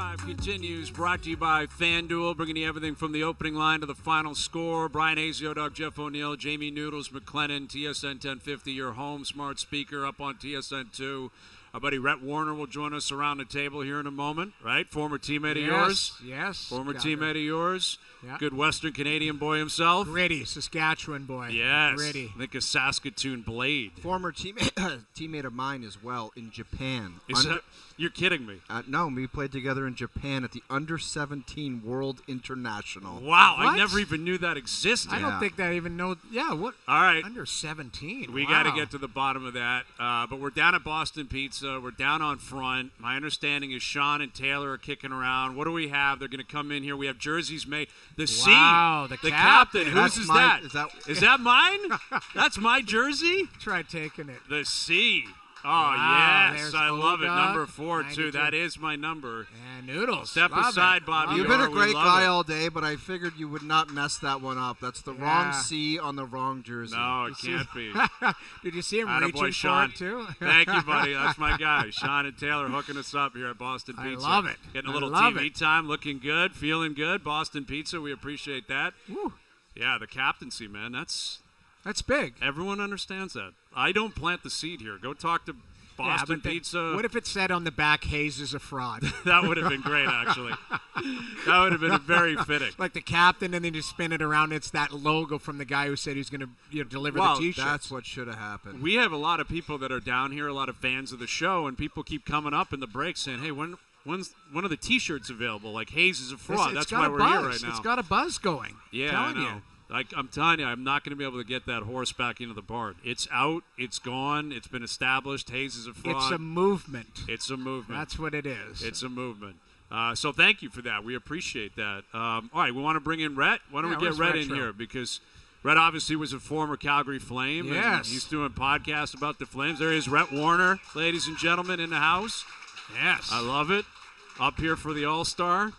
OverDrive continues, brought to you by FanDuel, bringing you everything from the opening line to the final score. Bryan Hayes, Dog, Jeff O'Neill, Jamie Noodles McLennan, TSN 1050, your home smart speaker up on TSN 2. Our buddy Rhett Warrener will join us around the table here in a moment, right? Former teammate of yours. Yes. Former teammate of yours. Yeah. Good Western Canadian boy himself. Gritty, Saskatchewan boy. Yes. Gritty. I think a Saskatoon Blade. Former teammate of mine as well in Japan. You're kidding me. No, we played together in Japan at the Under-17 World International. Wow, What? I never even knew that existed. I don't think that even know. Yeah, what? All right. Under 17. We got to get to the bottom of that. But we're down at Boston Pizza. We're down on front. My understanding is Sean and Taylor are kicking around. What do we have? They're going to come in here. We have jerseys made. The C. Wow, the captain. That's Whose is my- that? Is that mine? That's my jersey? Try taking it. The C. Oh, Wow, yes. there's I love it. O-Dog, Number 4, too. 92. That is my number. And Noodles. Step Love aside, it. Bobby. Love You've it. been a We great love guy it. all day, but I figured you would not mess that one up. That's the wrong C on the wrong jersey. No, it can't be. Did you see him Attaboy, reaching Sean. for it, too? Thank you, buddy. That's my guy. Sean and Taylor hooking us up here at Boston I Pizza. love it. Getting a I little love TV it. time, looking good, feeling good. Boston Pizza, we appreciate that. Woo. Yeah, the captaincy, man. That's big. everyone understands that. I don't plant the seed here. Go talk to Boston Pizza. What if it said on the back, Hayes is a fraud? That would have been great, actually. That would have been very fitting. Like the captain, and then you spin it around. It's that logo from the guy who said he's going to deliver Well, the T-shirts. That's what should have happened. We have a lot of people that are down here, a lot of fans of the show, and people keep coming up in the break saying, hey, when's one of the T-shirts available? Like Hayes is a fraud. It's That's got why a we're buzz. here right now. It's got a buzz going. Yeah, Telling I know. you. I'm telling you, I'm not going to be able to get that horse back into the barn. It's out. It's gone. It's been established. Hayes is a fraud. It's a movement. It's a movement. That's what it is. It's a movement. So thank you for that. We appreciate that. All right, we want to bring in Rhett. Why don't we get where's Rhett in Retro? here? Because Rhett obviously was a former Calgary Flame. And Yes. he's doing podcasts about the Flames. There is Rhett Warrener, ladies and gentlemen, in the house. Yes. I love it. Up here for the All-Star.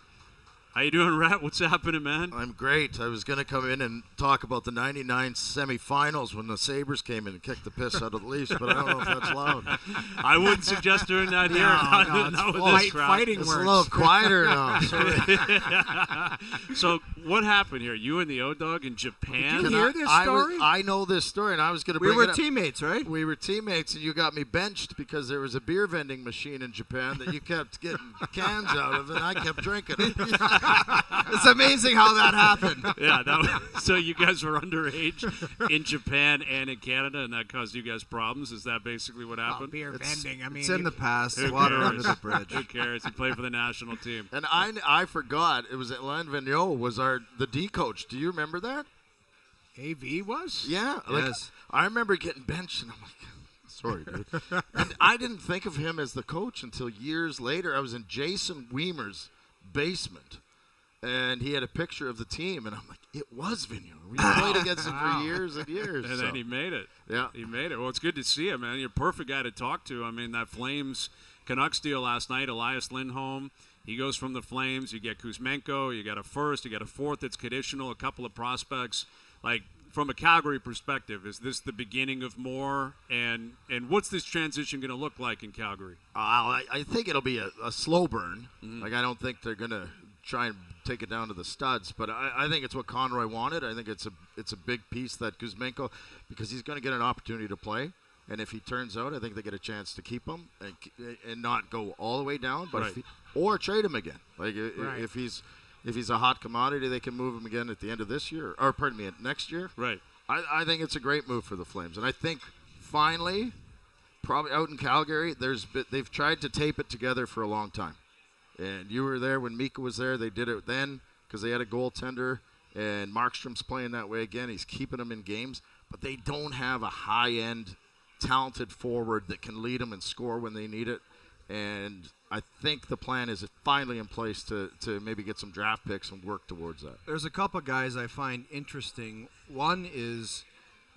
How you doing, Rhett? What's happening, man? I'm great. I was going to come in and talk about the 99 semifinals when the Sabres came in and kicked the piss out of the Leafs, but I don't know if that's loud. I wouldn't suggest doing that here. No, Not with it's this crowd. fighting It's words. a little quieter now. So what happened here? You and the O-Dog in Japan? Did you hear this I story? I know this story, and I was going to We bring were it up. teammates, right? We were teammates, and you got me benched because there was a beer vending machine in Japan that you kept getting cans out of, and I kept drinking it. It's amazing how that happened. Yeah, so you guys were underage in Japan and in Canada, and that caused you guys problems? Is that basically what Oh, happened? beer vending. I mean, It's in the past. Who Water cares? under the bridge. Who cares? You play for the national team. And I forgot it was Alain Vigneault was the D coach. Do you remember that? AV was? Yeah. Yes. I remember getting benched, and I'm like, sorry, dude. And I didn't think of him as the coach until years later. I was in Jason Weimer's basement, and he had a picture of the team, and I'm like, it was Vigneault. We played against him for years and years. And then he made it. Yeah. He made it. Well, it's good to see him, man. You're a perfect guy to talk to. I mean, that Flames Canucks deal last night, Elias Lindholm, he goes from the Flames. You get Kuzmenko. You got a first. You got a fourth that's conditional, a couple of prospects. Like, from a Calgary perspective, is this the beginning of more? And what's this transition going to look like in Calgary? I think it'll be a slow burn. Like, I don't think they're going to try and take it down to the studs, but I think it's what Conroy wanted. I think it's a big piece that Kuzmenko, because he's going to get an opportunity to play, and if he turns out, I think they get a chance to keep him and not go all the way down, but Right. or trade him again. Like Right. if he's a hot commodity, they can move him again at the end of this year, or pardon me, next year. Right. I think it's a great move for the Flames, and I think finally, probably out in Calgary, they've tried to tape it together for a long time. And you were there when Mika was there. They did it then because they had a goaltender, and Markstrom's playing that way again. He's keeping them in games, but they don't have a high-end, talented forward that can lead them and score when they need it. And I think the plan is finally in place to maybe get some draft picks and work towards that. There's a couple guys I find interesting. One is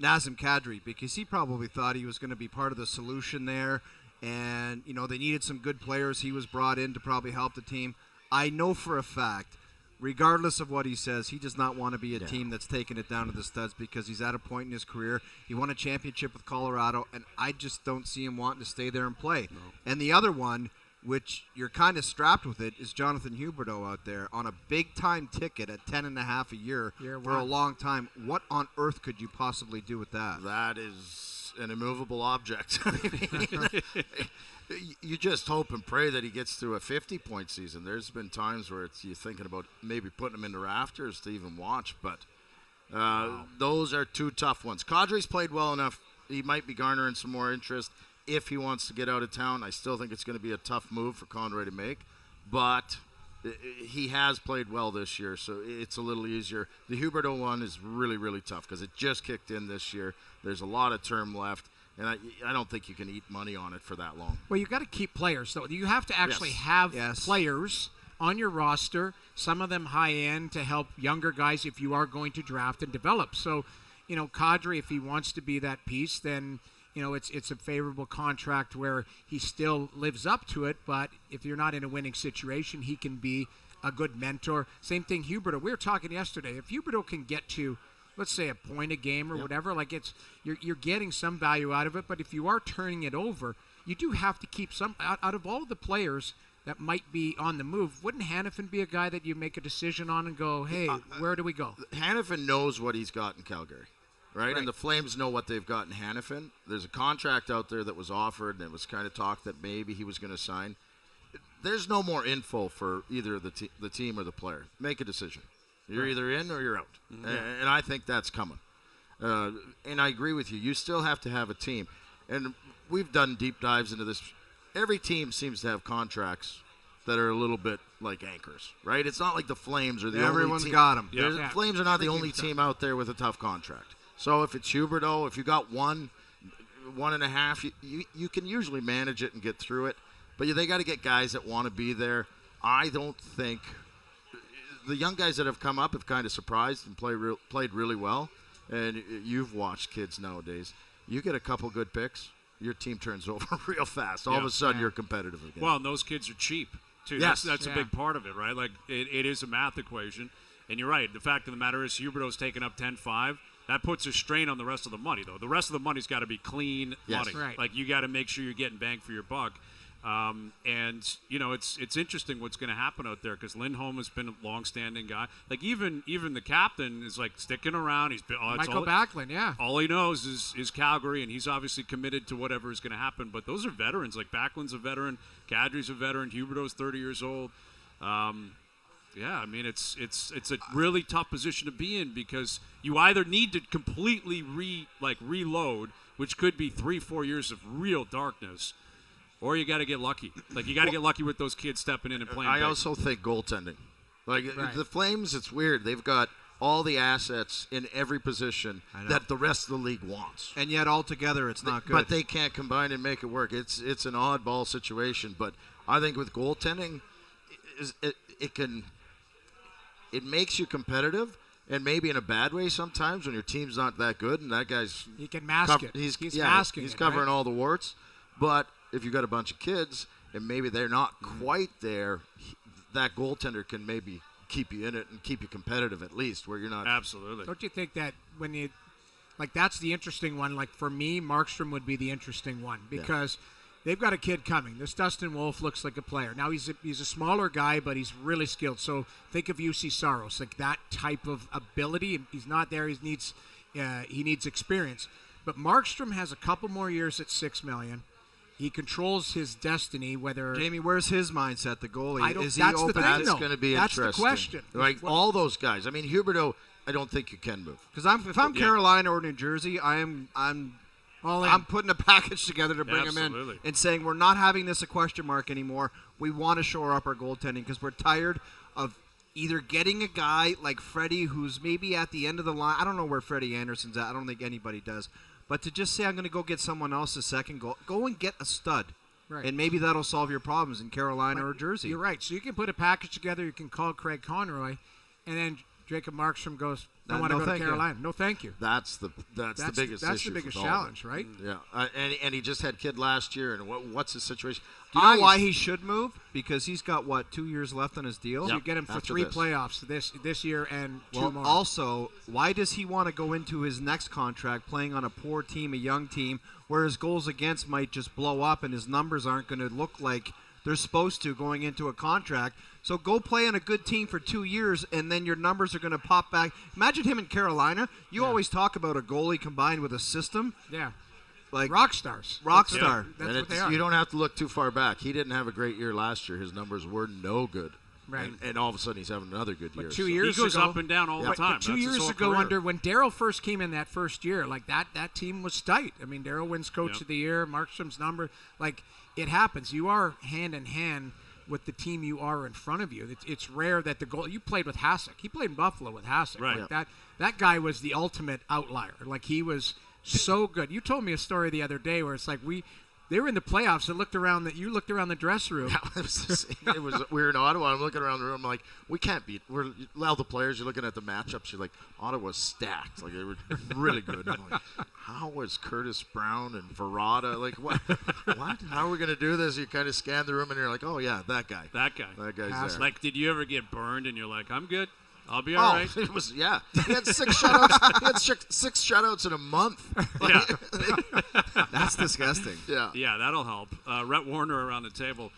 Nazem Kadri, because he probably thought he was going to be part of the solution there. And, they needed some good players. He was brought in to probably help the team. I know for a fact, regardless of what he says, he does not want to be a team that's taking it down to the studs because he's at a point in his career. He won a championship with Colorado, and I just don't see him wanting to stay there and play. No. And the other one which you're kind of strapped with it, is Jonathan Huberdeau out there on a big-time ticket at 10.5 a year for a long time. What on earth could you possibly do with that? That is an immovable object. You just hope and pray that he gets to a 50-point season. There's been times where you're thinking about maybe putting him in the rafters to even watch, but those are two tough ones. Kadri's played well enough. He might be garnering some more interest if he wants to get out of town. I still think it's going to be a tough move for Conroy to make, but he has played well this year, so it's a little easier. The Huberdeau one is really, really tough because it just kicked in this year. There's a lot of term left. And I don't think you can eat money on it for that long. Well, you've got to keep players, though. You have to actually have players on your roster, some of them high-end, to help younger guys if you are going to draft and develop. So, Kadri, if he wants to be that piece, then, it's a favorable contract where he still lives up to it. But if you're not in a winning situation, he can be a good mentor. Same thing, Huberdeau. We were talking yesterday. If Huberdeau can get to, let's say, a point a game or whatever, like you're getting some value out of it. But if you are turning it over, you do have to keep some out of all the players that might be on the move. Wouldn't Hanifin be a guy that you make a decision on and go, hey, where do we go? Hanifin knows what he's got in Calgary, right? And the Flames know what they've got in Hanifin. There's a contract out there that was offered, and it was kind of talk that maybe he was going to sign. There's no more info for either the team or the player. Make a decision. You're either in or you're out. Mm-hmm. And I think that's coming. And I agree with you. You still have to have a team. And we've done deep dives into this. Every team seems to have contracts that are a little bit like anchors, right? It's not like the Flames are the only team. Everyone's got them. The Flames are not the only team out there with a tough contract. So if it's Huberdeau, if you got 1.5, you can usually manage it and get through it. But they got to get guys that want to be there. I don't think the young guys that have come up have kind of surprised and played really well. And you've watched kids nowadays. You get a couple good picks, your team turns over real fast. All of a sudden, you're competitive again. Well, and those kids are cheap, too. Yes. That's a big part of it, right? Like, it is a math equation. And you're right. The fact of the matter is Huberdeau's taking up 10-5. That puts a strain on the rest of the money, though. The rest of the money's got to be clean money. Right. Like, you got to make sure you're getting bang for your buck. And it's interesting what's going to happen out there because Lindholm has been a long-standing guy. Like even the captain is like sticking around. He's been Michael Backlund, all he knows is Calgary, and he's obviously committed to whatever is going to happen. But those are veterans. Like Backlund's a veteran, Kadri's a veteran, Huberdeau's 30 years old. I mean it's a really tough position to be in because you either need to completely reload, which could be 3-4 years of real darkness. Or you got to get lucky. Like, you got to get lucky with those kids stepping in and playing. I also think goaltending. Like, the Flames, it's weird. They've got all the assets in every position that the rest of the league wants. And yet, altogether, it's not good. But they can't combine and make it work. It's an oddball situation. But I think with goaltending, it makes you competitive. And maybe in a bad way sometimes when your team's not that good. And that guy's... He can mask it. He's masking covering right? all the warts. But if you got a bunch of kids and maybe they're not quite there, that goaltender can maybe keep you in it and keep you competitive at least where you're not. Absolutely. Don't you think that when you, like, that's the interesting one? Like, for me, Markstrom would be the interesting one because they've got a kid coming. This Dustin Wolf looks like a player. Now, he's a smaller guy, but he's really skilled. So think of UC Saros, like that type of ability. He's not there. He needs experience. But Markstrom has a couple more years at $6 million. He controls his destiny. Whether Jamie, where's his mindset? The goalie is he open? That's going to be that's interesting. That's the question. Like all those guys. I mean, Huberdeau, I don't think you can move. Because if I'm Carolina or New Jersey, I'm putting a package together to bring him in and saying we're not having this a question mark anymore. We want to shore up our goaltending because we're tired of either getting a guy like Freddie who's maybe at the end of the line. I don't know where Freddie Anderson's at. I don't think anybody does. But to just say I'm going to go get someone else's second goal, go and get a stud. Right. And maybe that'll solve your problems in Carolina or Jersey. You're right. So you can put a package together. You can call Craig Conroy, and then Jacob Markstrom goes, I want to go to Carolina. No, thank you. That's the biggest issue. That's the biggest challenge, right? Yeah. And he just had kid last year. And what's his situation? Do you know why he should move? Because he's got, 2 years left on his deal? So you get him for 3 playoffs this year and 2 more. Also, why does he want to go into his next contract playing on a poor team, a young team, where his goals against might just blow up and his numbers aren't going to look like they're supposed to going into a contract. So go play on a good team for 2 years, and then your numbers are going to pop back. Imagine him in Carolina. You always talk about a goalie combined with a system. Yeah. Like rock stars. Rock That's star. That's what they are. You don't have to look too far back. He didn't have a great year last year. His numbers were no good. Right. And all of a sudden he's having another good year. But 2 years he goes ago, up and down all the time. But 2 years ago, when Darryl first came in that first year, like that team was tight. I mean, Darryl wins Coach of the Year, Markstrom's number. Like, it happens. You are hand in hand with the team you are in front of you. It's rare that the goal. You played with Hasek. He played in Buffalo with Hasek. Right. Like that guy was the ultimate outlier. Like, he was so good. You told me a story the other day where it's like they were in the playoffs and you looked around the dressing room. Yeah, we were in Ottawa. I'm looking around the room. I'm like, we can't beat. All the players. You're looking at the matchups. You're like, Ottawa's stacked. Like, they were really good. I'm like, how was Curtis Brown and Verrata? Like, what? How are we going to do this? You kind of scan the room and you're like, oh yeah, that guy. That guy's there. Like, did you ever get burned and you're like, I'm good. I'll be all right. It was, yeah. He had 6 shutouts. He had six shutouts in a month. Yeah. That's disgusting. Yeah. Yeah, that'll help. Rhett Warrener around the table.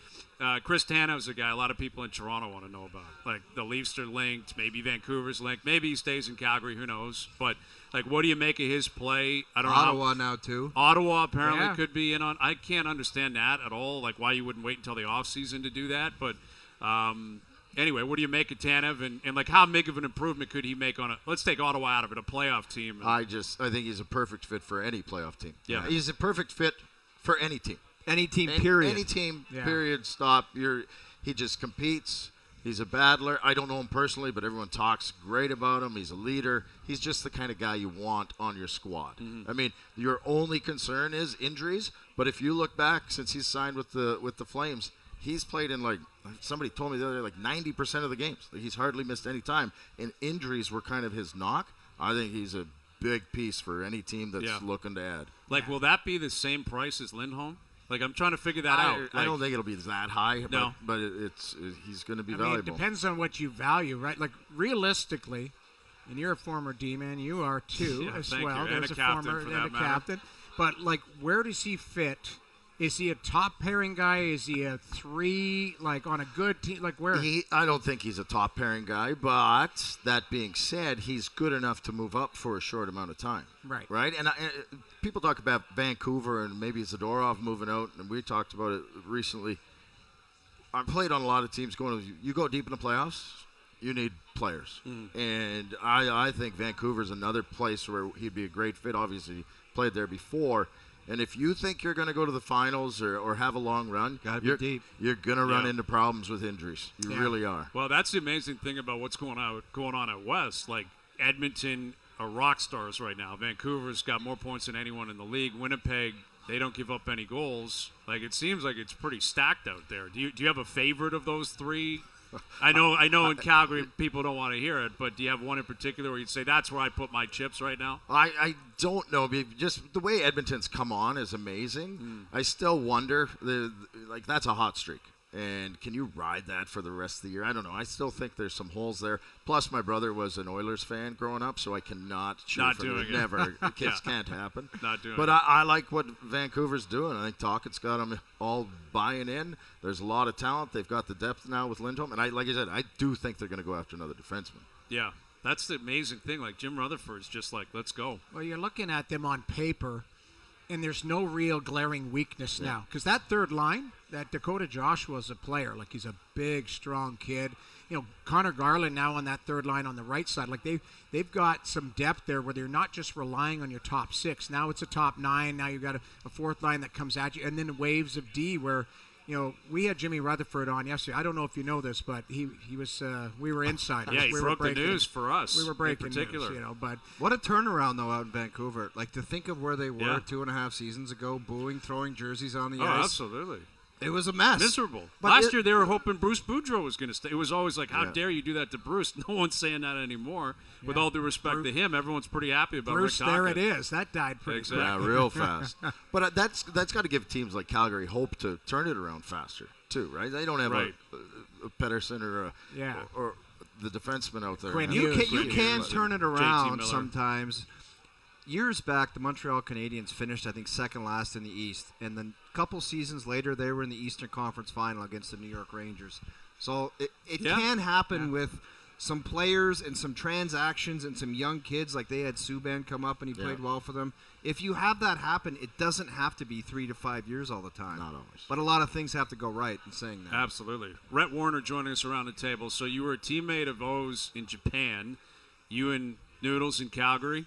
Chris Tanev's a guy a lot of people in Toronto want to know about. Like, the Leafs are linked. Maybe Vancouver's linked. Maybe he stays in Calgary. Who knows? But, like, what do you make of his play? I don't know. Ottawa now, too. Ottawa apparently could be in on. I can't understand that at all. Like, why you wouldn't wait until the offseason to do that. But, anyway, what do you make of Tanev, and like how big of an improvement could he make on let's take Ottawa out of it, a playoff team? I think he's a perfect fit for any playoff team. Yeah. He's a perfect fit for any team. Any team, period. Any team, period, stop. He just competes. He's a battler. I don't know him personally, but everyone talks great about him. He's a leader. He's just the kind of guy you want on your squad. Mm-hmm. I mean, your only concern is injuries, but if you look back since he's signed with the Flames, he's played in, like somebody told me the other day, like 90% of the games. Like, he's hardly missed any time, and injuries were kind of his knock. I think he's a big piece for any team that's looking to add. Like, will that be the same price as Lindholm? Like, I'm trying to figure that out. I don't think it'll be that high. No. But he's going to be I valuable. mean, it depends on what you value, right? Like, realistically, and you're a former D-man, you are too, as well. And There's a captain former for and that a matter. captain. But, like, where does he fit? Is he a top pairing guy? Is he a 3, like, on a good team? Like, where? I don't think he's a top pairing guy, but that being said, he's good enough to move up for a short amount of time. Right. Right? And people talk about Vancouver and maybe Zadorov moving out, and we talked about it recently. I've played on a lot of teams you go deep in the playoffs, you need players. Mm. And I think Vancouver's another place where he'd be a great fit. Obviously, he played there before. And if you think you're going to go to the finals or have a long run, you're going to run into problems with injuries. You really are. Well, that's the amazing thing about what's going on at West. Like, Edmonton are rock stars right now. Vancouver's got more points than anyone in the league. Winnipeg, they don't give up any goals. Like, it seems like it's pretty stacked out there. Do you have a favorite of those three? I know in Calgary people don't want to hear it, but do you have one in particular where you'd say that's where I put my chips right now? I don't know. Just the way Edmonton's come on is amazing. I still wonder, that's a hot streak. And can you ride that for the rest of the year? I don't know. I still think there's some holes there. Plus, my brother was an Oilers fan growing up, so I cannot cheer Not for doing them. it. Never. Kids can't happen. Not doing but it. I like what Vancouver's doing. I think Talkett's got them all buying in. There's a lot of talent. They've got the depth now with Lindholm. And like I said, I do think they're going to go after another defenseman. Yeah. That's the amazing thing. Like, Jim Rutherford's just like, let's go. Well, you're looking at them on paper, and there's no real glaring weakness now. Because that third line, that Dakota Joshua's a player. Like, he's a big, strong kid. You know, Connor Garland now on that third line on the right side. Like, they've got some depth there where they're not just relying on your top 6. Now it's a top 9. Now you've got a fourth line that comes at you. And then waves of D where, you know, we had Jimmy Rutherford on yesterday. I don't know if you know this, but he was we were insiders. Yeah, he we broke the news for us. We were breaking in particular. news, you know, but what a turnaround, though, out in Vancouver. Like, to think of where they were Yeah. 2.5 seasons ago, booing, throwing jerseys on the Oh, ice. absolutely. It was a mess. Miserable. But Last year they were hoping Bruce Boudreau was going to stay. It was always like, how Yeah. dare you do that to Bruce? No one's saying that anymore. With Yeah. all due respect to him, everyone's pretty happy about Bruce, Rick there Tocchet. it is. That died pretty Exactly. Yeah, real fast. But that's got to give teams like Calgary hope to turn it around faster, too, right? They don't have Right. a Pedersen or the defenseman out there. Quinn You Hughes. can Hughes. turn it JT around Miller. sometimes. years back, the Montreal Canadiens finished, I think, second last in the East. And then a couple seasons later, they were in the Eastern Conference Final against the New York Rangers. So it can happen with some players and some transactions and some young kids. Like they had Subban come up and he played well for them. If you have that happen, it doesn't have to be 3 to 5 years all the time. Not always. But a lot of things have to go right in saying that. Absolutely. Rhett Warrener joining us around the table. So you were a teammate of O's in Japan. You and Noodles in Calgary.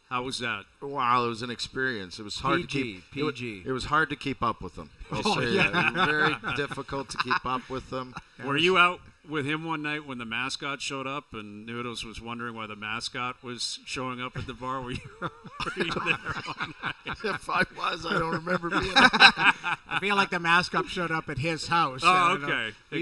How was that? Wow, it was an experience. It was hard to keep. It was hard to keep up with them. I'll say that. Very difficult to keep up with them. Were you out with him one night when the mascot showed up and Noodles was wondering why the mascot was showing up at the bar? Were you there one night? If I was, I don't remember being there. I feel like the mascot showed up at his house. Oh, okay. We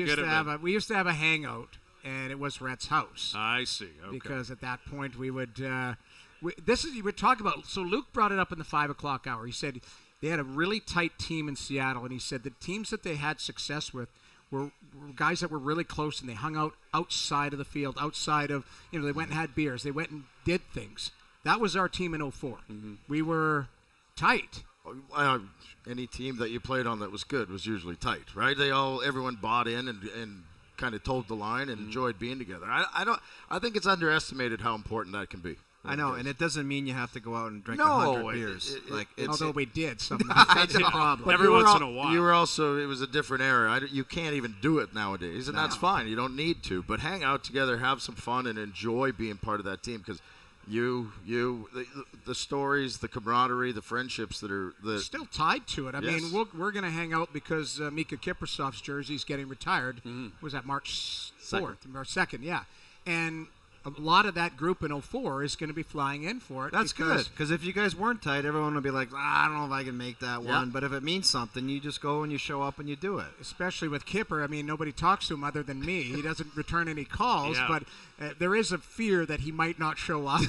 used to have a hangout, and it was Rhett's house. I see. Okay. Because at that point we would you would talk about. So Luke brought it up in the 5 o'clock hour. He said they had a really tight team in Seattle, and he said the teams that they had success with were guys that were really close, and they hung out outside of the field, outside of, they went and had beers. They went and did things. That was our team in 04. Mm-hmm. We were tight. Any team that you played on that was good was usually tight, right? Everyone bought in and kind of told the line and enjoyed being together. I think it's underestimated how important that can be. I know, and it doesn't mean you have to go out and drink 100 beers. Although we did sometimes. That's the problem. Every once in a while. You were also, it was a different era. You can't even do it nowadays, and that's fine. You don't need to. But hang out together, have some fun, and enjoy being part of that team because the stories, the camaraderie, the friendships that are still tied to it. I mean, we're going to hang out because Mika Kiprasov's jersey is getting retired. Was that March 4th or 2nd? Yeah, and a lot of that group in 04 is going to be flying in for it. That's good, because if you guys weren't tight, everyone would be like, I don't know if I can make that one. But if it means something, you just go and you show up and you do it. Especially with Kipper. I mean, nobody talks to him other than me. He doesn't return any calls, but there is a fear that he might not show up,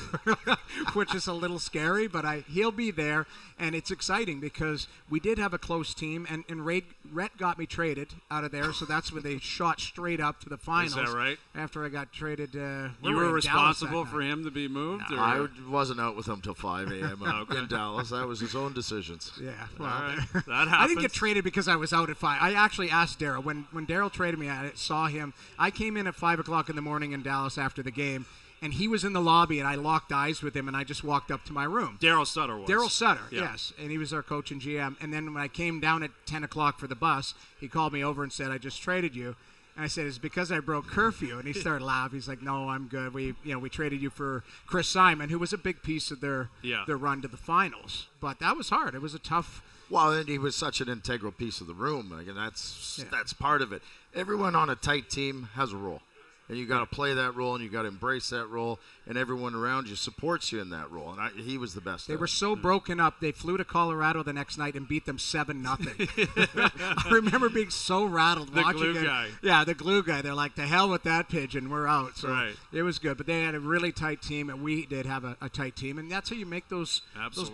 which is a little scary, but he'll be there, and it's exciting because we did have a close team, and Rhett got me traded out of there, so that's when they shot straight up to the finals. Is that right? After I got traded. You were responsible for him to be moved? No, I wasn't out with him till 5 a.m. in Dallas. That was his own decisions. Yeah, well, that happens. I didn't get traded because I was out at 5. I actually asked Daryl. When Daryl traded me, I saw him. I came in at 5 o'clock in the morning in Dallas after the game, and he was in the lobby, and I locked eyes with him, and I just walked up to my room. Daryl Sutter was. Daryl Sutter, yes, and he was our coach and GM. And then when I came down at 10 o'clock for the bus, he called me over and said, I just traded you. And I said, it's because I broke curfew. And he started laughing. He's like, no, I'm good. We traded you for Chris Simon, who was a big piece of their run to the finals. But that was hard. It was a tough. Well, and he was such an integral piece of the room. Like, and that's part of it. Everyone on a tight team has a role. And you got to play that role, and you got to embrace that role, and everyone around you supports you in that role. And he was the best. They were so broken up. They flew to Colorado the next night and beat them 7-0. I remember being so rattled watching the glue guy. Yeah, the glue guy. They're like, to hell with that pigeon. We're out. So it was good. But they had a really tight team, and we did have a tight team, and that's how you make those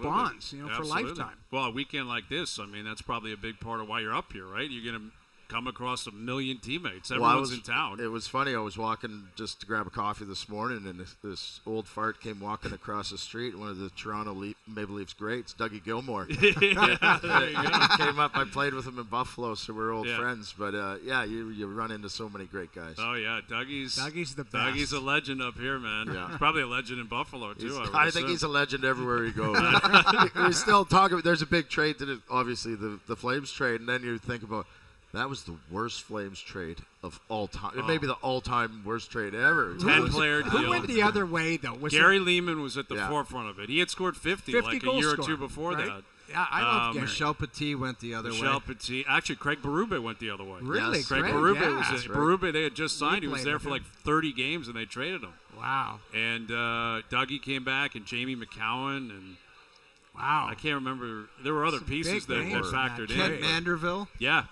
bonds, for lifetime. Well, a weekend like this, I mean, that's probably a big part of why you're up here, right? You're going to come across 1 million teammates. Everyone's in town. It was funny. I was walking just to grab a coffee this morning, and this old fart came walking across the street. One of the Toronto Maple Leafs greats, Dougie Gilmour. There you go. Came up. I played with him in Buffalo, so we're old friends. But, you run into so many great guys. Oh, yeah. Dougie's the best. Dougie's a legend up here, man. Yeah. He's probably a legend in Buffalo, too. I think he's a legend everywhere he goes. We still talk about, there's a big trade to obviously the Flames trade, and then you think about, that was the worst Flames trade of all time. It may be the all-time worst trade ever. 10-player deal. Who went the other way, though? Gary Lehman was at the forefront of it. He had scored 50 like a year or two before that. Yeah, I love Gary. Michel Petit went the other way. Michel Petit. Actually, Craig Berube went the other way. Really? Yes. Craig Berube was Berube, they had just signed. He was there for like 30 games, and they traded him. Wow. And Dougie came back, and Jamie McCowan, and wow. I can't remember. There were other pieces that factored in. Kent Manderville? Yeah,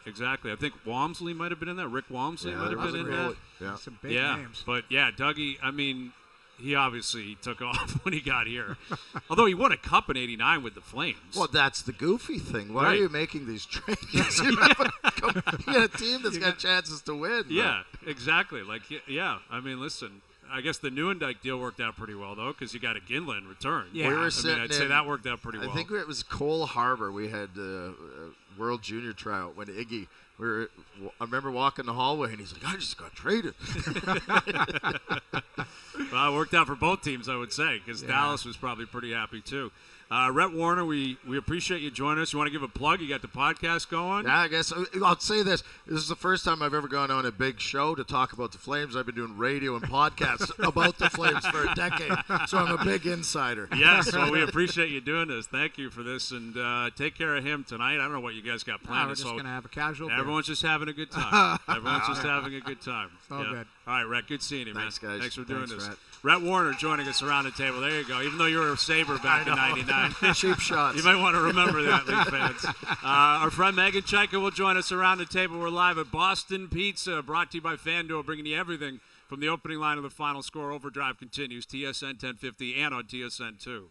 exactly. I think Walmsley might have been in that. Rick Walmsley might have been in that. Yeah. Some big names. But, Dougie, I mean, he obviously took off when he got here. Although he won a cup in '89 with the Flames. Well, that's the goofy thing. Why are you making these trades? You have a team that's got chances to win. Yeah, exactly. Like, I mean, listen. I guess the Nieuwendyk deal worked out pretty well, though, because you got a Ginla in return. Yeah. We were sitting I'd say that worked out pretty well. I think it was Cole Harbor. We had a World Junior tryout when Iggy. I remember walking the hallway, and he's like, I just got traded. Well, it worked out for both teams, I would say, because Dallas was probably pretty happy, too. Rhett Warrener, we appreciate you joining us. You want to give a plug? You got the podcast going? Yeah, I guess I'll say this. This is the first time I've ever gone on a big show to talk about the Flames. I've been doing radio and podcasts about the Flames for a decade, so I'm a big insider. Yes, well, we appreciate you doing this. Thank you for this, and take care of him tonight. I don't know what you guys got planned. We're just going to have a casual beer. Everyone's just having a good time. Everyone's just having a good time. It's all good. All right, Rhett, good seeing you, man. Thanks, guys. Thanks for doing this. Rhett. Rhett Warrener joining us around the table. There you go. Even though you were a Sabre back in '99. Cheap shots. You might want to remember that, Leaf fans. Our friend Meghan Chayka will join us around the table. We're live at Boston Pizza, brought to you by FanDuel, bringing you everything from the opening line of the final score. OverDrive continues, TSN 1050 and on TSN 2.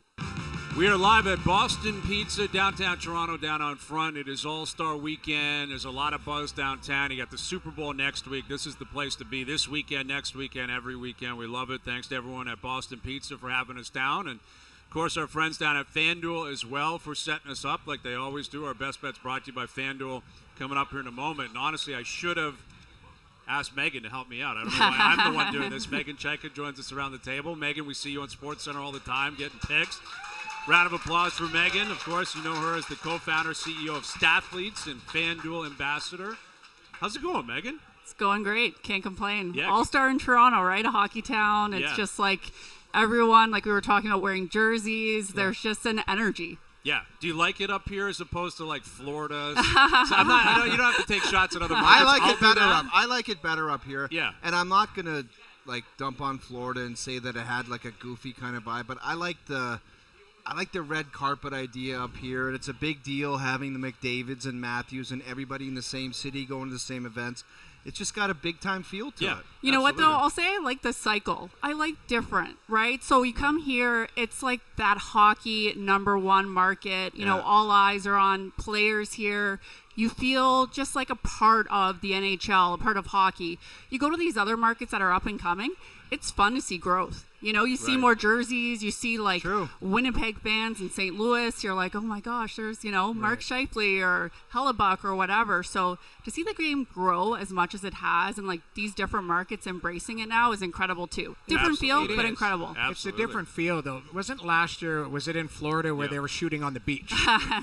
We are live at Boston Pizza, downtown Toronto, down on front. It is All-Star Weekend. There's a lot of buzz downtown. You got the Super Bowl next week. This is the place to be this weekend, next weekend, every weekend. We love it. Thanks to everyone at Boston Pizza for having us down. And, of course, our friends down at FanDuel as well for setting us up like they always do. Our best bets brought to you by FanDuel coming up here in a moment. And, honestly, I should have asked Megan to help me out. I don't know why I'm the one doing this. Meghan Chayka joins us around the table. Megan, we see you on SportsCenter all the time getting picks. Round of applause for Megan. Of course, you know her as the co-founder, CEO of Stathletes and FanDuel ambassador. How's it going, Megan? It's going great. Can't complain. Yeah. All-star in Toronto, right? A hockey town. It's just like everyone, like we were talking about, wearing jerseys. There's just an energy. Yeah. Do you like it up here as opposed to like Florida? So I know you don't have to take shots at other markets. I like it better up here. Yeah. And I'm not gonna like dump on Florida and say that it had like a goofy kind of vibe, but I like the red carpet idea up here, and it's a big deal having the McDavids and Matthews and everybody in the same city going to the same events. It's just got a big-time feel to it. You know what, though? I'll say I like the cycle. I like different, right? So you come here, it's like that hockey #1 market. You know, all eyes are on players here. You feel just like a part of the NHL, a part of hockey. You go to these other markets that are up and coming, it's fun to see growth. You know, you see more jerseys. You see, like, Winnipeg fans in St. Louis. You're like, oh, my gosh, there's, you know, Mark Scheifele or Hellebuck or whatever. So to see the game grow as much as it has and, like, these different markets embracing it now is incredible, too. Different feel, but incredible. Absolutely. It's a different feel, though. Wasn't last year, was it in Florida where they were shooting on the beach?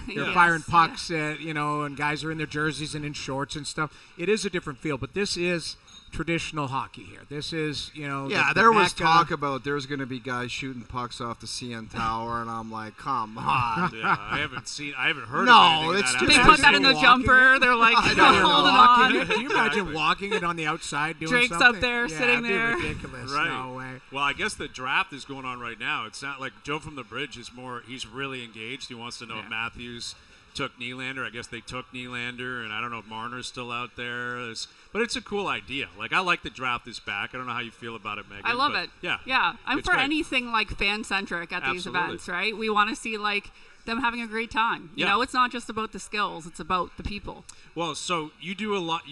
They're firing pucks, you know, and guys are in their jerseys and in shorts and stuff. It is a different feel, but this is traditional hockey here. This is, you know, there was talk about there's going to be guys shooting pucks off the CN Tower, and I'm like, come on. I haven't heard no, of it's anything They put that in the jumper. They're like, holding on. Can you imagine walking it on the outside doing Drake's something? up there, sitting there. It'd be ridiculous. Right. No way. Well, I guess the draft is going on right now. It's not like Joe from the Bridge is he's really engaged. He wants to know if Matthews took Nylander. I guess they took Nylander, and I don't know if Marner's still out there. But it's a cool idea. Like, I like the draft is back. I don't know how you feel about it, Megan. I love it. Yeah. I'm it's for great. anything like fan-centric at these events, right? We want to see, like, them having a great time. You know, it's not just about the skills. It's about the people. Well, so you do a lot.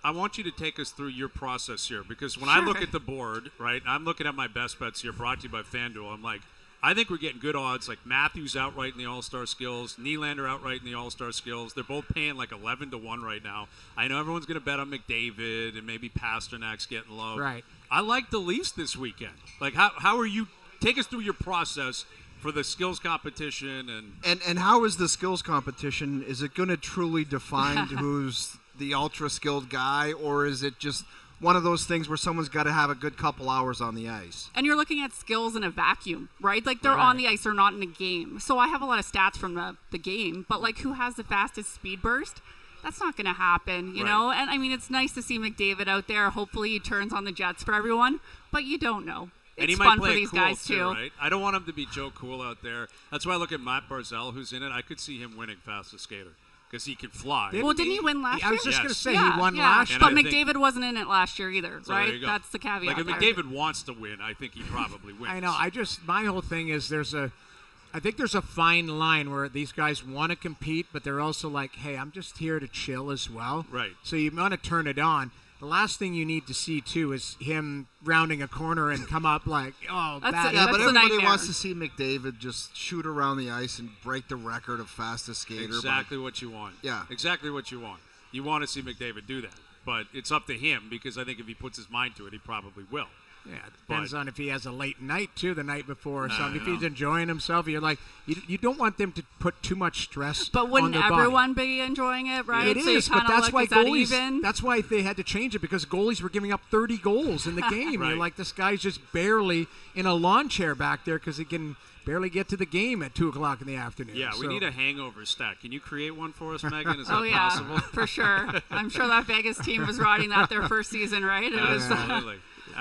I want you to take us through your process here, because when I look at the board, right, I'm looking at my best bets here brought to you by FanDuel. I'm like, I think we're getting good odds, like Matthews outright in the All-Star skills, Nylander outright in the All-Star skills. They're both paying like 11-1 right now. I know everyone's going to bet on McDavid and maybe Pasternak's getting low. Right. I like the Leafs this weekend. Like, how are you – take us through your process for the skills competition. And how is the skills competition? Is it going to truly define who's the ultra-skilled guy, or is it just – one of those things where someone's got to have a good couple hours on the ice? And you're looking at skills in a vacuum, right? Like, they're on the ice, they're not in a game. So I have a lot of stats from the game, but, like, who has the fastest speed burst? That's not going to happen, you know? And, I mean, it's nice to see McDavid out there. Hopefully he turns on the Jets for everyone, but you don't know. And it's he might fun play for these cool guys, too, right? I don't want him to be Joe Cool out there. That's why I look at Matt Barzal, who's in it. I could see him winning fastest skater, because he can fly. Well, didn't he win last year? I was just going to say, he won last year. But McDavid wasn't in it last year either, So right? That's the caveat. Like, if there. McDavid wants to win, I think he probably wins. I know. My whole thing is I think there's a fine line where these guys want to compete, but they're also like, hey, I'm just here to chill as well. Right. So you want to turn it on. the last thing you need to see, too, is him rounding a corner and come up like, oh, bad. Yeah, but everybody nightmare. wants to see McDavid just shoot around the ice and break the record of fastest skater. Exactly what you want. Yeah. Exactly what you want. You want to see McDavid do that. But it's up to him, because I think if he puts his mind to it, he probably will. Yeah, it depends on if he has a late night, too, the night before or something. If he's enjoying himself, you're like, you don't want them to put too much stress But wouldn't on their everyone body. be enjoying it, right? It so is, but that's why goalies. Even? That's why they had to change it, because goalies were giving up 30 goals in the game. Right. You're like, this guy's just barely in a lawn chair back there because he can barely get to the game at 2:00 in the afternoon. Yeah, we need a hangover stat. Can you create one for us, Megan? Is that possible? For sure. I'm sure that Vegas team was riding that their first season, right? It was, Absolutely.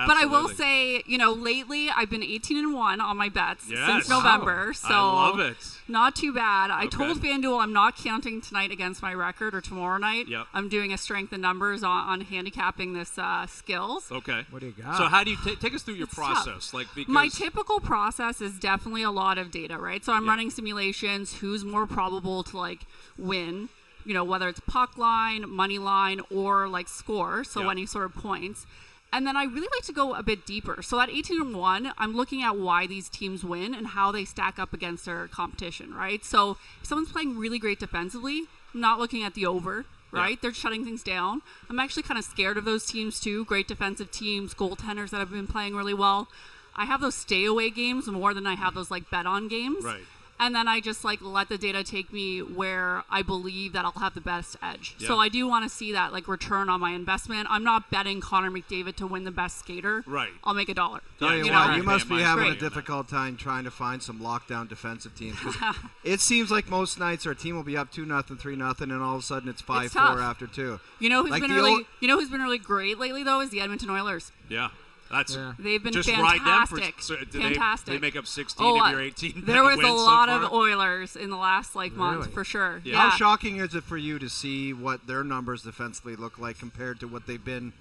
but I will say, lately I've been 18-1 on my bets since November. So I love it. Not too bad. I told FanDuel I'm not counting tonight against my record or tomorrow night. Yep. I'm doing a strength and numbers on handicapping this skills. Okay. What do you got? So how do you take us through your It's process? tough. Because My typical process is definitely a lot of data, right? So I'm running simulations. Who's more probable to win? Whether it's puck line, money line, or score. So any sort of points. And then I really like to go a bit deeper. So at 18-1, I'm looking at why these teams win and how they stack up against their competition, right? So if someone's playing really great defensively, I'm not looking at the over, right? Yeah. They're shutting things down. I'm actually kind of scared of those teams too. Great defensive teams, goaltenders that have been playing really well. I have those stay away games more than I have those bet on games. Right. And then I just let the data take me where I believe that I'll have the best edge. Yeah. So I do want to see that return on my investment. I'm not betting Connor McDavid to win the best skater. Right. I'll make $1. Tell you you what, know, you must be man, having great. a difficult time trying to find some lockdown defensive teams. 'Cause it seems like most nights our team will be up 2-0, 3-0, and all of a sudden it's 5-4 tough. after 2. You know who's Like been the really who's been really great lately though is the Edmonton Oilers. Yeah. That's They've been just fantastic. ride them for. So fantastic. They make up 16 of your 18. There was wins a lot so of far. Oilers in the last month Really? for sure. Yeah. Yeah. How shocking is it for you to see what their numbers defensively look like compared to what they've been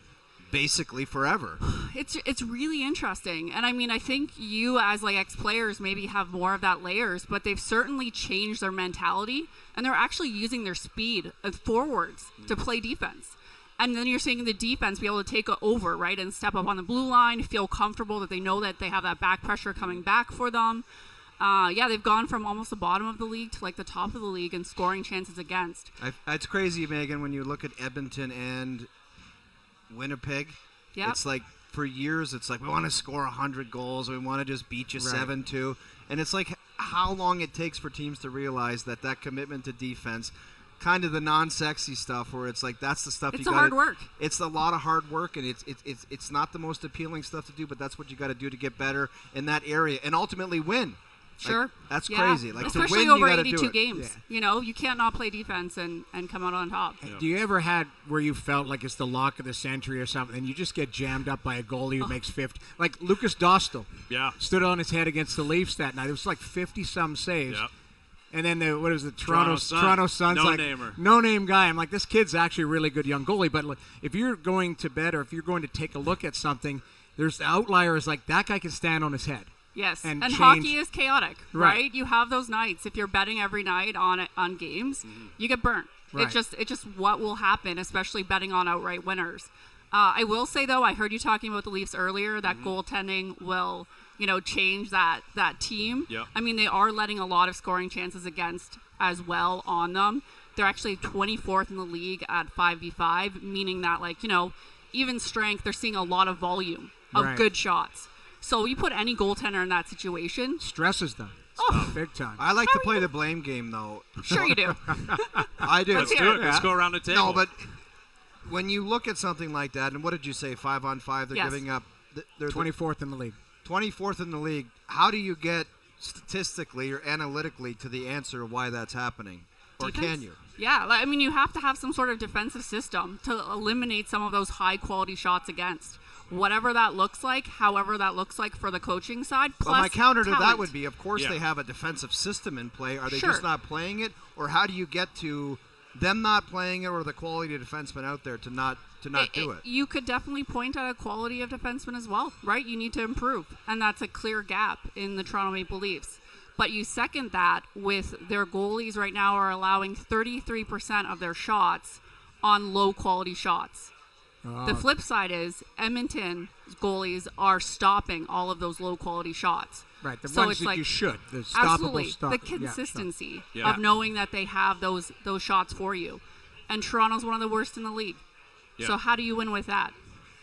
basically forever? It's really interesting, and I mean, I think you as ex-players maybe have more of that layers, but they've certainly changed their mentality, and they're actually using their speed forwards to play defense. And then you're seeing the defense be able to take over, right, and step up on the blue line, feel comfortable that they know that they have that back pressure coming back for them. They've gone from almost the bottom of the league to the top of the league in scoring chances against. It's crazy, Megan, when you look at Edmonton and Winnipeg. Yep. It's for years, it's we want to score 100 goals. We want to just beat you 7-2. And it's how long it takes for teams to realize that commitment to defense, kind of the non-sexy stuff where it's that's the stuff It's you got. hard work. It's a lot of hard work, and it's not the most appealing stuff to do, but that's what you got to do to get better in that area and ultimately win. Sure. That's crazy. Especially to win, over you gotta 82 do it. games. Yeah. You can't not play defense and come out on top. Do you ever had where you felt like it's the lock of the century or something, and you just get jammed up by a goalie who makes 50? Like Lucas Dostal stood on his head against the Leafs that night. It was 50-some saves. Yep. And then Toronto Suns, no-name guy. I'm like, this kid's actually a really good young goalie. But if you're going to bet or if you're going to take a look at something, there's the outliers that guy can stand on his head. Yes, and hockey is chaotic, Right. right? You have those nights. If you're betting every night on games, you get burnt. Right. It's just what will happen, especially betting on outright winners. I will say though, I heard you talking about the Leafs earlier. That goaltending will, change that team. Yep. I mean, they are letting a lot of scoring chances against as well on them. They're actually 24th in the league at 5v5, meaning that even strength, they're seeing a lot of volume of Right. good shots. So you put any goaltender in that situation. Stresses them. Big time. I like to play the blame game, though. Sure you do. I do. Let's do it. Let's go around the table. No, but when you look at something like that, and what did you say, 5-on-5, they're Yes. giving up. They're 24th in the league. 24th in the league. How do you get statistically or analytically to the answer of why that's happening? Or Defense? can you? Yeah, I mean, you have to have some sort of defensive system to eliminate some of those high-quality shots against. Whatever that looks like, however that looks like for the coaching side, plus Well, my counter to that talent. would be, of course, Yeah. they have a defensive system in play. Are they Sure. just not playing it? Or how do you get to them not playing it or the quality of defensemen out there to not do it? You could definitely point at a quality of defensemen as well, right? You need to improve, and that's a clear gap in the Toronto Maple Leafs. But you second that with their goalies right now are allowing 33% of their shots on low-quality shots. The flip side is Edmonton goalies are stopping all of those low-quality shots. Right, the so ones it's that like, you should. The absolutely, stoppable the consistency Yeah. of knowing that they have those shots for you. And Toronto's one of the worst in the league. Yeah. So how do you win with that?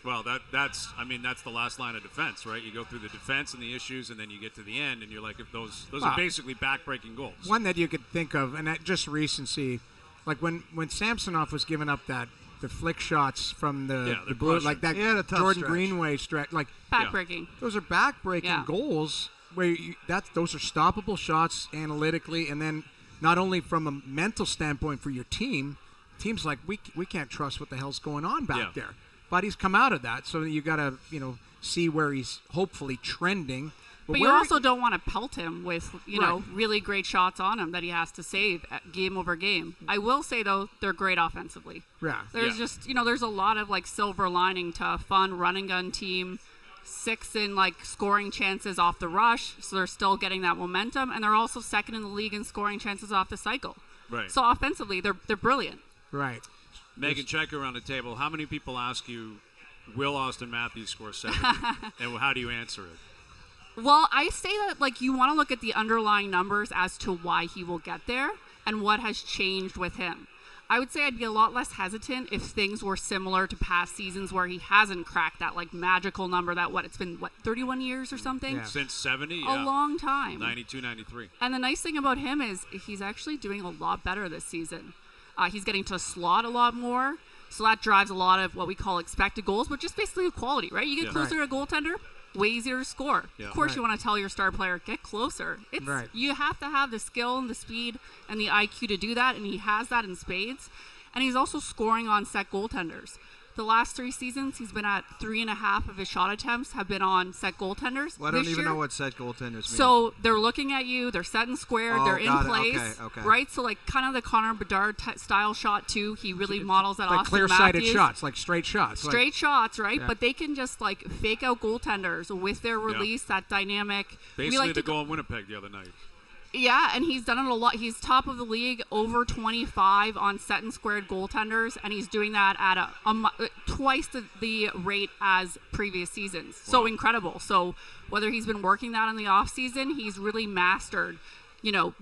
Well, that's the last line of defense, right? You go through the defense and the issues, and then you get to the end, and you're like, if those are basically back-breaking goals. One that you could think of, and that just recency, like when Samsonov was giving up the flick shots from the blue, like that Jordan stretch. Greenway stretch, like Back-breaking. those are back-breaking Yeah. goals where those are stoppable shots analytically, and then not only from a mental standpoint for your team's like we can't trust what the hell's going on back there. But he's come out of that, so you got to see where he's hopefully trending. But you also don't want to pelt him with really great shots on him that he has to save game over game. I will say though, they're great offensively. Yeah. There's just there's a lot of like silver lining to a fun run and gun team. 6 in like scoring chances off the rush, so they're still getting that momentum, and they're also second in the league in scoring chances off the cycle. Right. So offensively, they're brilliant. Right. Meghan Chayka around the table. How many people ask you, will Austin Matthews score 70? And how do you answer it? Well, I say that like you want to look at the underlying numbers as to why he will get there and what has changed with him. I would say I'd be a lot less hesitant if things were similar to past seasons where he hasn't cracked that like magical number that it's been 31 years or something? Yeah. Since 70? A long time. 92, 93. And the nice thing about him is he's actually doing a lot better this season. He's getting to slot a lot more, so that drives a lot of what we call expected goals, but just basically quality, right? You get closer to a goaltender, way easier to score. Yeah. Of course, you want to tell your star player, get closer. You have to have the skill and the speed and the IQ to do that, and he has that in spades. And he's also scoring on set goaltenders. The last 3 seasons, he's been at 3.5 of his shot attempts have been on set goaltenders. Well, I don't even know what set goaltenders mean. So they're looking at you, they're set and squared, they're in place, okay. right? So like kind of the Connor Bedard style shot too. He really models that like Austin clear-sided Matthews. shots, like straight shots. Straight shots, right? Yeah. But they can just like fake out goaltenders with their release, that dynamic. Basically the goal in Winnipeg the other night. Yeah, and he's done it a lot. He's top of the league, over 25 on set and squared goaltenders, and he's doing that at twice the rate as previous seasons. Wow. So incredible. So whether he's been working that in the off season, he's really mastered,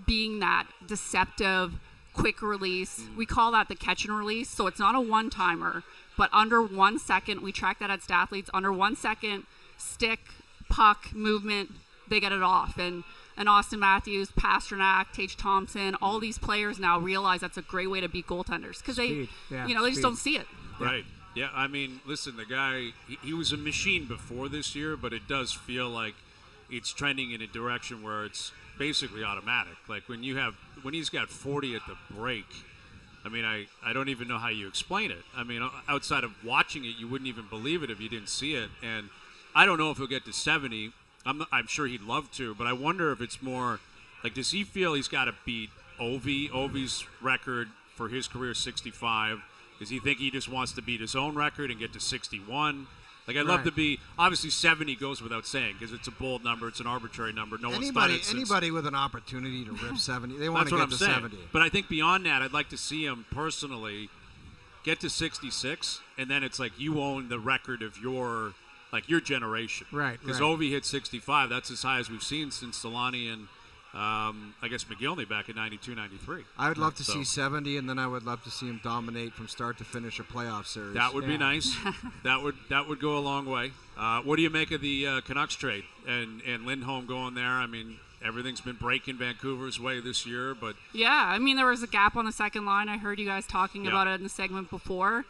being that deceptive, quick release. We call that the catch and release. So it's not a one-timer, but under 1 second, we track that at Stathletes, under 1 second, stick, puck, movement, they get it off. And Austin Matthews, Pasternak, Tage Thompson, all these players now realize that's a great way to beat goaltenders because they just don't see it. Right. Yeah, I mean, listen, the guy, he was a machine before this year, but it does feel like it's trending in a direction where it's basically automatic. Like when he's got 40 at the break, I mean, I don't even know how you explain it. I mean, outside of watching it, you wouldn't even believe it if you didn't see it. And I don't know if he'll get to 70. I'm sure he'd love to, but I wonder if it's more like, does he feel he's got to beat Ovi? Ovi's record for his career 65. Does he think he just wants to beat his own record and get to 61? Like, I'd love to be, obviously 70 goes without saying because it's a bold number, it's an arbitrary number. No one's done it since. Anybody with an opportunity to rip 70, they want to get to 70. But I think beyond that, I'd like to see him personally get to 66, and then it's like you own the record of your generation. Right. Because Ovi hit 65. That's as high as we've seen since Solani and, I guess, McGillney back in 92, 93. I would love to see 70, and then I would love to see him dominate from start to finish a playoff series. That would be nice. that would go a long way. What do you make of the Canucks trade and Lindholm going there? I mean, everything's been breaking Vancouver's way this year, but yeah, I mean, there was a gap on the second line. I heard you guys talking about it in the segment before.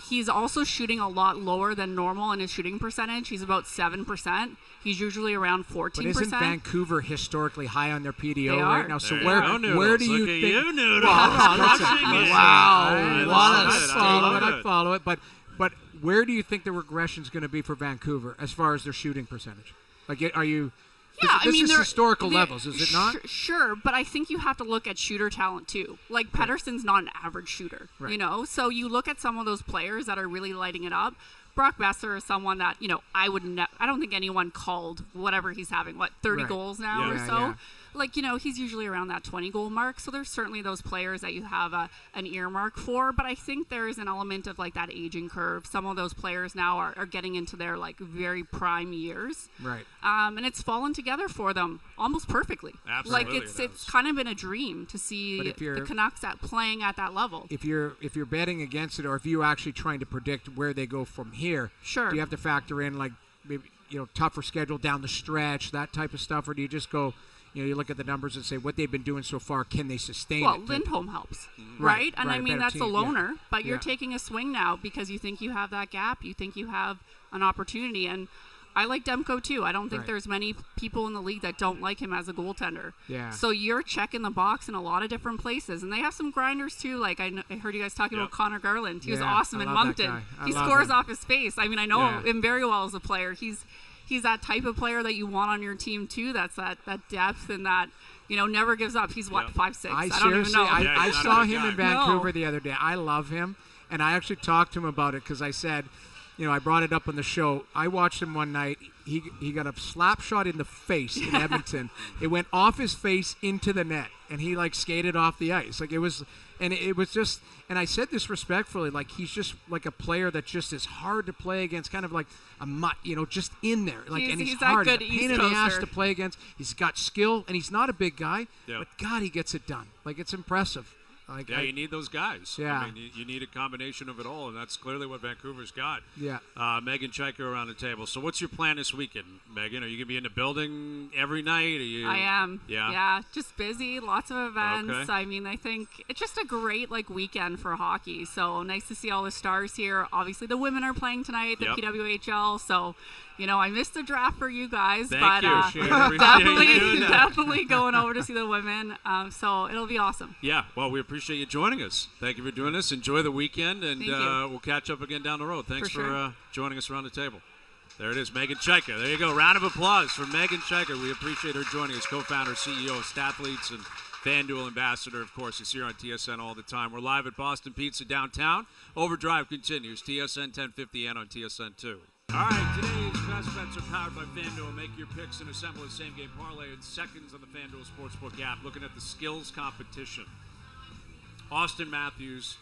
He's also shooting a lot lower than normal in his shooting percentage. He's about 7%. He's usually around 14%. But isn't Vancouver historically high on their PDO They right are. now? So where do you Look think? at you, Noodles. I follow it. But where do you think the regression is going to be for Vancouver as far as their shooting percentage? Like, are you? Yeah, this is historical levels, is it not? Sure, but I think you have to look at shooter talent too. Like Pettersson's not an average shooter, So you look at some of those players that are really lighting it up. Brock Besser is someone that I don't think anyone called whatever he's having 30 goals now or so. Yeah. he's usually around that 20-goal mark. So there's certainly those players that you have an earmark for. But I think there is an element of, that aging curve. Some of those players now are getting into their, very prime years. Right. And it's fallen together for them almost perfectly. Absolutely. It's kind of been a dream to see the Canucks playing at that level. If you're betting against it, or if you're actually trying to predict where they go from here, sure. Do you have to factor in, maybe, tougher schedule down the stretch, that type of stuff, or do you just go, you look at the numbers and say what they've been doing so far, can they sustain it? Well, Lindholm helps, right? And I mean, that's a loner, but you're taking a swing now because you think you have that gap, you think you have an opportunity, and I like Demko too. I don't think there's many people in the league that don't like him as a goaltender. Yeah. So you're checking the box in a lot of different places, and they have some grinders too. I heard you guys talking about Connor Garland. He was awesome in Moncton. He scores off his face. I mean, I know him very well as a player. He's that type of player that you want on your team too. That's that depth and that never gives up. He's 5'6". I don't even know. I saw him in Vancouver the other day. I love him, and I actually talked to him about it because I said, I brought it up on the show. I watched him one night. He got a slap shot in the face in Edmonton. It went off his face into the net, and he skated off the ice. It was just. And I said this respectfully, he's just a player that just is hard to play against, kind of like a mutt, just in there. And he's hard. That good He's a pain in the ass to play against. He's got skill, and he's not a big guy, but God, he gets it done. It's impressive. You need those guys. Yeah. I mean, you need a combination of it all, and that's clearly what Vancouver's got. Yeah. Meghan Chayka around the table. So what's your plan this weekend, Meghan? Are you going to be in the building every night? I am. Yeah. Yeah, just busy, lots of events. Okay. I mean, I think it's just a great weekend for hockey. So nice to see all the stars here. Obviously, the women are playing tonight, the PWHL. So, I missed the draft for you guys, Thank you. definitely going over to see the women. So it'll be awesome. Yeah, well, we appreciate you joining us. Thank you for doing this. Enjoy the weekend, and we'll catch up again down the road. Thanks for joining us around the table. There it is, Meghan Chayka. There you go. Round of applause for Meghan Chayka. We appreciate her joining us, co-founder, CEO of Stathletes, and FanDuel ambassador, of course. He's here on TSN all the time. We're live at Boston Pizza downtown. OverDrive continues. TSN 1050 and on TSN 2. All right, today's best bets are powered by FanDuel. Make your picks and assemble a same-game parlay in seconds on the FanDuel Sportsbook app. Looking at the skills competition. Austin Matthews,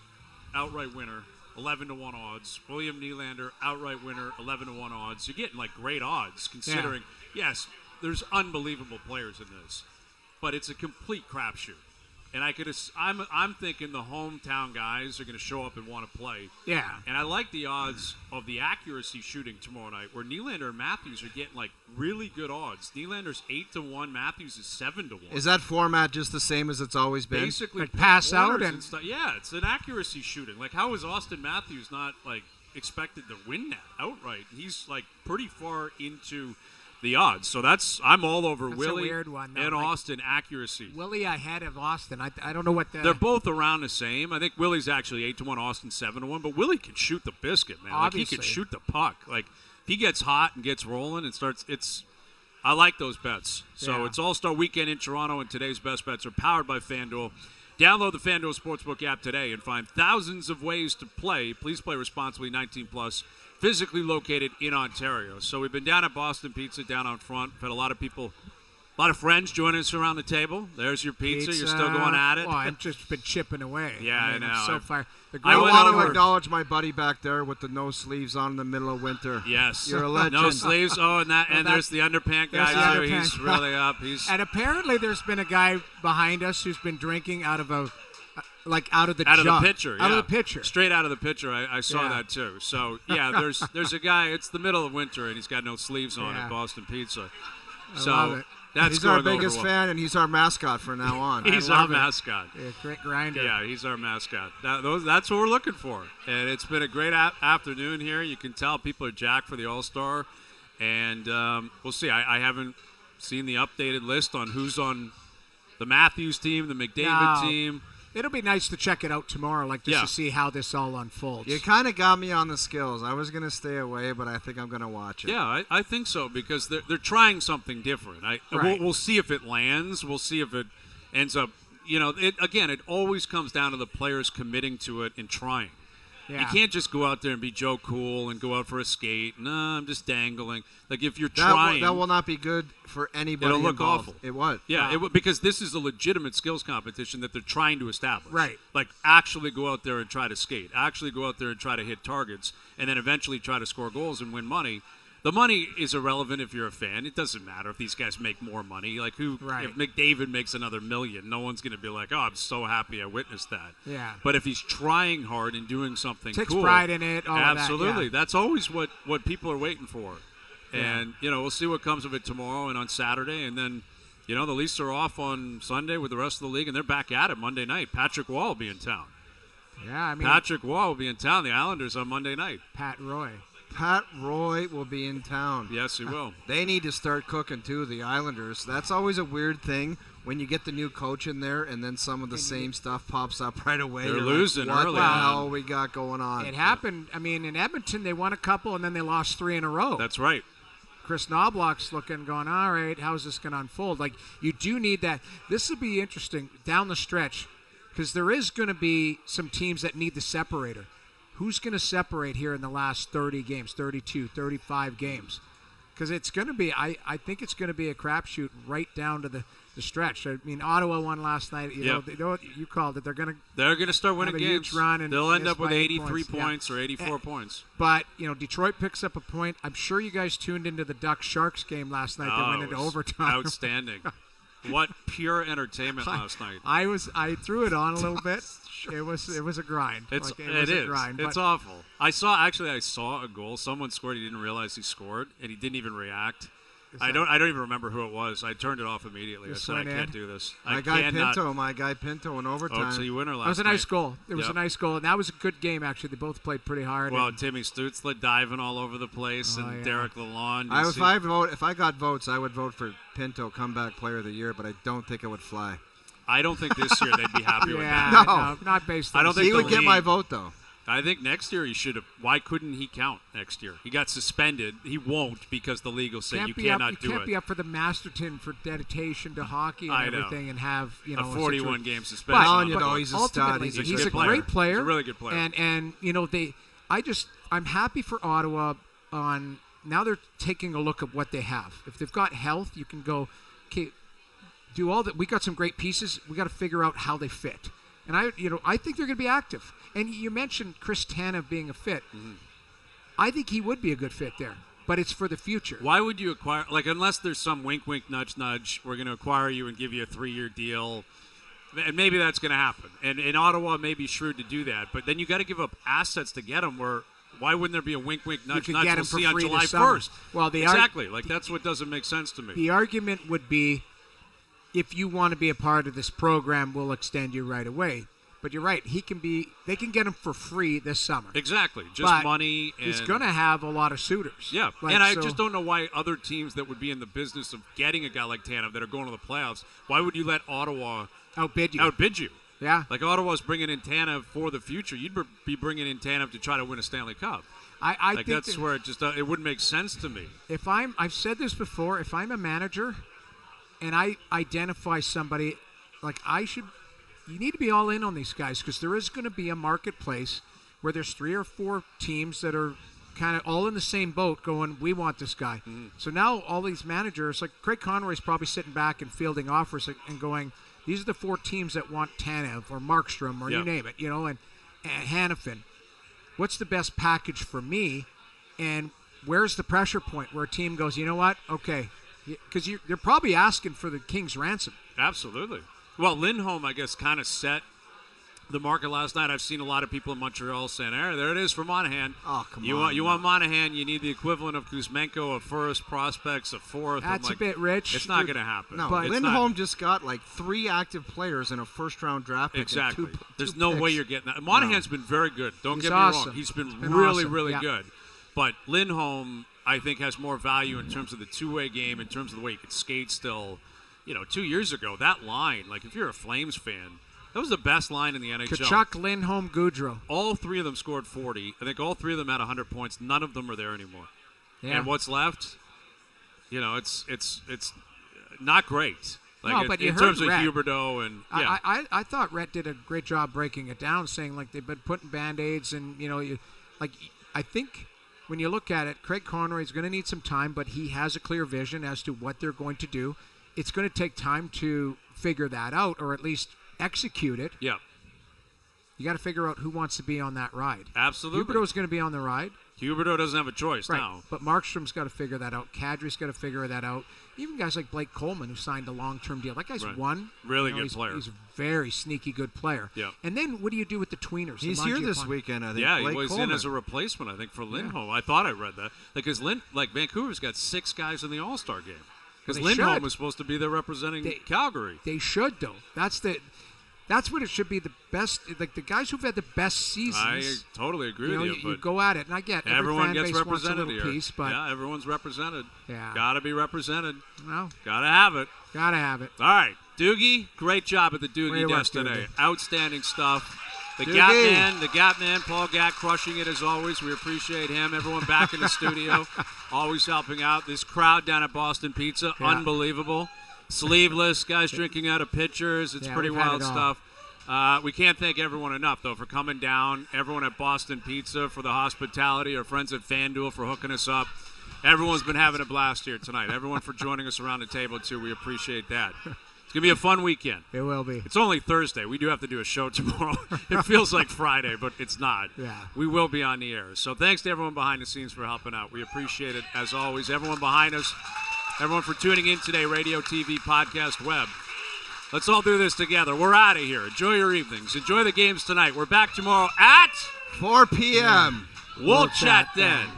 outright winner, 11-1 odds. William Nylander, outright winner, 11-1 odds. You're getting great odds considering, yes, there's unbelievable players in this, but it's a complete crapshoot. And I'm thinking the hometown guys are going to show up and want to play. Yeah. And I like the odds of the accuracy shooting tomorrow night, where Nylander and Matthews are getting really good odds. Nylander's 8-1, Matthews is 7-1. Is that format just the same as it's always been? Basically, pass out and stuff. Yeah, it's an accuracy shooting. How is Austin Matthews not expected to win that outright? He's pretty far into the odds. So I'm all over Willie and Austin accuracy. Willie ahead of Austin. I don't know what they're both around the same. I think Willie's actually 8-1, Austin 7-1, but Willie can shoot the biscuit, man. Obviously. He can shoot the puck. If he gets hot and gets rolling and starts, I like those bets. So it's All-Star Weekend in Toronto, and today's best bets are powered by FanDuel. Download the FanDuel Sportsbook app today and find thousands of ways to play. Please play responsibly, 18+. Physically located in Ontario. So we've been down at Boston Pizza down on front. We've had a lot of people, a lot of friends joining us around the table. There's your pizza. You're still going at it. Well, I've just been chipping away. Yeah, I know. I'm so far. I want to acknowledge my buddy back there with the no sleeves on in the middle of winter. Yes. You're a legend. No sleeves. Oh, and there's the underpant guy too. He's really up. And apparently there's been a guy behind us who's been drinking out of a out of the pitcher. Out of the pitcher. Straight out of the pitcher. I saw that too. So, there's a guy. It's the middle of winter, and he's got no sleeves on at Boston Pizza. I love it. He's our biggest fan, and he's our mascot from now on. He's our mascot. Yeah, great grinder. Yeah, he's our mascot. That's what we're looking for. And it's been a great afternoon here. You can tell people are jacked for the All-Star. And we'll see. I haven't seen the updated list on who's on the Matthews team, the McDavid team. It'll be nice to check it out tomorrow, to see how this all unfolds. You kind of got me on the skills. I was going to stay away, but I think I'm going to watch it. Yeah, I think so, because they're trying something different. We'll see if it lands. We'll see if it ends up. It always comes down to the players committing to it and trying. Yeah. You can't just go out there and be Joe Cool and go out for a skate. No, I'm just dangling. Like if you're trying, that will not be good for anybody. It'll look involved. awful. It would. Yeah, it would, because this is a legitimate skills competition that they're trying to establish. Right. Like actually go out there and try to skate. Actually go out there and try to hit targets, and then eventually try to score goals and win money. The money is irrelevant if you're a fan. It doesn't matter if these guys make more money. Like if McDavid makes another $1 million, no one's going to be like, "Oh, I'm so happy I witnessed that." Yeah. But if he's trying hard and doing something Takes cool, pride in it. All absolutely. Of that, yeah. That's always what people are waiting for. Yeah. And we'll see what comes of it tomorrow and on Saturday, and then the Leafs are off on Sunday with the rest of the league, and they're back at it Monday night. Patrick Waugh will be in town. Yeah, I mean Patrick Waugh will be in town. The Islanders on Monday night. Pat Roy will be in town. Yes, he will. They need to start cooking, too, the Islanders. That's always a weird thing when you get the new coach in there and then some of the same stuff pops up right away. They're You're losing like, early what the on. hell we got going on? It happened. I mean, in Edmonton, they won a couple, and then they lost 3 in a row. That's right. Chris Knobloch's looking, going, all right, how's this going to unfold? Like, you do need that. This will be interesting down the stretch because there is going to be some teams that need the separator. Who's going to separate here in the last 30 games, 32, 35 games? Because it's going to be, I think it's going to be a crapshoot right down to the stretch. I mean, Ottawa won last night. You called it. They're going to start winning have a games. huge run and they'll end miss up with by 83 points. points or 84 points. But, Detroit picks up a point. I'm sure you guys tuned into the Ducks-Sharks game last night that went into overtime. Outstanding. What pure entertainment last night. I threw it on a little bit. It was a grind. It was is. a grind. It's awful. I saw a goal. Someone scored. He didn't realize he scored, and he didn't even react. I don't even remember who it was. I turned it off immediately. I said, I can't do this. My guy Pinto in overtime. Oh, so you winner last night. It was a nice goal. It was a nice goal, and that was a good game, actually. They both played pretty hard. Well, Timmy Stutzla diving all over the place, and Derek Lalonde. If I got votes, I would vote for Pinto comeback player of the year, but I don't think it would fly. I don't think this year they'd be happy with that. No, not based on I don't think he would get my vote, though. I think next year he should have. Why couldn't he count next year? He got suspended. He won't because the league will say you cannot do it. You can't be up for the Masterton for dedication to hockey and everything and have a 41-game suspension. He's a stud. He's a great player. He's a really good player. And I'm happy for Ottawa on now they're taking a look at what they have. If they've got health, you can go, okay, do all that. We got some great pieces. We got to figure out how they fit. And I think they're going to be active. And you mentioned Chris Tanev being a fit. Mm-hmm. I think he would be a good fit there, but it's for the future. Why would you acquire, unless there's some wink, wink, nudge, nudge, we're going to acquire you and give you a 3-year deal, and maybe that's going to happen. And in Ottawa may be shrewd to do that, but then you got to give up assets to get them. Why wouldn't there be a wink, wink, nudge, nudge? Get we'll for see on free July this summer. 1st. Well, exactly. That's what doesn't make sense to me. The argument would be, if you want to be a part of this program, we'll extend you right away. But you're right. They can get him for free this summer. Exactly. Just money. And he's going to have a lot of suitors. Yeah. And I just don't know why other teams that would be in the business of getting a guy like Tanev that are going to the playoffs, why would you let Ottawa outbid you? Yeah. Like Ottawa's bringing in Tanev for the future. You'd be bringing in Tanev to try to win a Stanley Cup. I think that's where it wouldn't make sense to me. I've said this before, if I'm a manager and I identify somebody, you need to be all in on these guys because there is going to be a marketplace where there's 3 or 4 teams that are kind of all in the same boat going, we want this guy. Mm. So now all these managers, like Craig Conroy's probably sitting back and fielding offers and going, these are the 4 teams that want Tanev or Markstrom or you name it, and Hannafin. What's the best package for me? And where's the pressure point where a team goes, you know what? Okay. Because they're probably asking for the king's ransom. Absolutely. Well, Lindholm, I guess, kind of set the market last night. I've seen a lot of people in Montreal saying, there it is for Monahan. Oh, come on. You want Monahan, you need the equivalent of Kuzmenko, a first, prospects, a fourth. That's a bit rich. It's not going to happen. No, but Lindholm just got 3 active players in a first-round draft pick. Exactly. There's no way you're getting that. Monahan's been very good. Don't get me wrong. He's been really, awesome. really good. But Lindholm, I think, has more value in terms of the two-way game, in terms of the way he can skate still. 2 years ago, that line, if you're a Flames fan, that was the best line in the NHL. Tkachuk, Lindholm, Goudreau. All 3 of them scored 40. I think all 3 of them had 100 points. None of them are there anymore. Yeah. And what's left? It's not great. Like but in terms of Huberdeau and I thought Rhett did a great job breaking it down, saying like they've been putting Band-Aids and I think when you look at it, Craig Conroy is going to need some time, but he has a clear vision as to what they're going to do. It's going to take time to figure that out, or at least execute it. Yeah. You got to figure out who wants to be on that ride. Absolutely. Huberdeau's going to be on the ride. Huberdeau doesn't have a choice now. But Markstrom's got to figure that out. Kadri's got to figure that out. Even guys like Blake Coleman, who signed a long-term deal. That guy's won. Really good player. He's a very sneaky good player. Yeah. And then what do you do with the tweeners? He's here this weekend, I think. Yeah, Blake he was Coleman. in as a replacement, I think, for Lindholm. I thought I read that. Because Vancouver's got 6 guys in the All-Star game. Because Lindholm was supposed to be there representing Calgary. They should, though. That's what it should be. The best, like the guys who've had the best seasons. I totally agree with you. You go at it, and I get everyone every fan gets base represented wants a little here. piece, but yeah, everyone's represented. Yeah, gotta be represented. Well, gotta have it. Gotta have it. All right, Doogie, great job at the Doogie desk today. Outstanding stuff. The Gap Man, Paul Gatt, crushing it as always. We appreciate him. Everyone back in the studio, always helping out. This crowd down at Boston Pizza, unbelievable. Sleeveless, guys drinking out of pitchers. It's pretty wild stuff. We can't thank everyone enough, though, for coming down. Everyone at Boston Pizza for the hospitality. Our friends at FanDuel for hooking us up. Everyone's been having a blast here tonight. Everyone for joining us around the table, too. We appreciate that. It's going to be a fun weekend. It will be. It's only Thursday. We do have to do a show tomorrow. It feels like Friday, but it's not. Yeah. We will be on the air. So thanks to everyone behind the scenes for helping out. We appreciate it, as always. Everyone behind us, everyone for tuning in today, radio, TV, podcast, web. Let's all do this together. We're out of here. Enjoy your evenings. Enjoy the games tonight. We're back tomorrow at 4 p.m. We'll chat then.